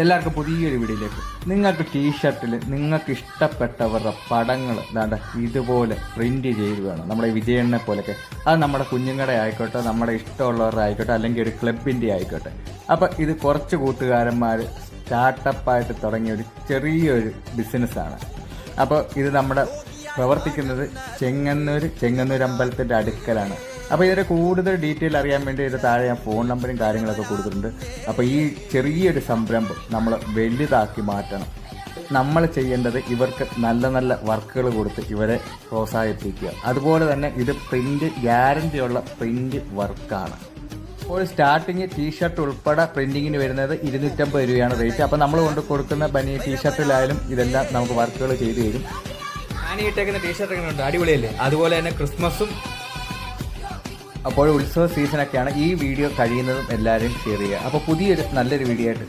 എല്ലാവർക്കും പുതിയൊരു വീഡിയോയിലേക്ക്. നിങ്ങൾക്ക് ടീഷർട്ടിൽ നിങ്ങൾക്ക് ഇഷ്ടപ്പെട്ടവരുടെ പടങ്ങൾ ഇതുപോലെ പ്രിന്റ് ചെയ്ത് വേണം, നമ്മുടെ വിജയണ്ണെ പോലൊക്കെ. അത് നമ്മുടെ കുഞ്ഞുങ്ങളുടെ ആയിക്കോട്ടെ, നമ്മുടെ ഇഷ്ടമുള്ളവരുടെ ആയിക്കോട്ടെ, അല്ലെങ്കിൽ ഒരു ക്ലബിൻ്റെ ആയിക്കോട്ടെ. അപ്പം ഇത് കുറച്ച് കൂട്ടുകാരന്മാർ സ്റ്റാർട്ടപ്പായിട്ട് തുടങ്ങിയ ഒരു ചെറിയൊരു ബിസിനസ്സാണ്. അപ്പോൾ ഇത് നമ്മുടെ പ്രവർത്തിക്കുന്നത് ചെങ്ങന്നൂർ അമ്പലത്തിൻ്റെ അടുക്കലാണ്. അപ്പോൾ ഇതിൻ്റെ കൂടുതൽ ഡീറ്റെയിൽ അറിയാൻ വേണ്ടി ഇത് താഴെ ഞാൻ ഫോൺ നമ്പറും കാര്യങ്ങളൊക്കെ കൊടുത്തിട്ടുണ്ട്. അപ്പോൾ ഈ ചെറിയൊരു സംരംഭം നമ്മൾ വലുതാക്കി മാറ്റണം. നമ്മൾ ചെയ്യേണ്ടത് ഇവർക്ക് നല്ല നല്ല വർക്കുകൾ കൊടുത്ത് ഇവരെ പ്രോത്സാഹിപ്പിക്കുക. അതുപോലെ തന്നെ ഇത് പ്രിൻ്റ് ഗ്യാരണ്ടിയുള്ള പ്രിൻ്റ് വർക്കാണ്. അപ്പോൾ സ്റ്റാർട്ടിങ് ടീഷർട്ട് ഉൾപ്പെടെ പ്രിൻറ്റിങ്ങിന് വരുന്നത് 250 രൂപയാണ് റേറ്റ്. അപ്പോൾ നമ്മൾ കൊണ്ട് കൊടുക്കുന്ന ബനിയൻ ടീഷർട്ടിലായാലും ഇതെല്ലാം നമുക്ക് വർക്കുകൾ ചെയ്തു തരും. ഞാൻ ഇട്ടേക്കുന്ന ടീഷർട്ട് എങ്ങനെ ഉണ്ട്? അടിപൊളിയല്ലേ? അതുപോലെ തന്നെ ക്രിസ്മസും അപ്പോൾ ഉത്സവ സീസണൊക്കെയാണ്. ഈ വീഡിയോ കഴിയുന്നതും എല്ലാവരും ഷെയർ ചെയ്യുക. അപ്പോൾ പുതിയൊരു നല്ലൊരു വീഡിയോ ആയിട്ട്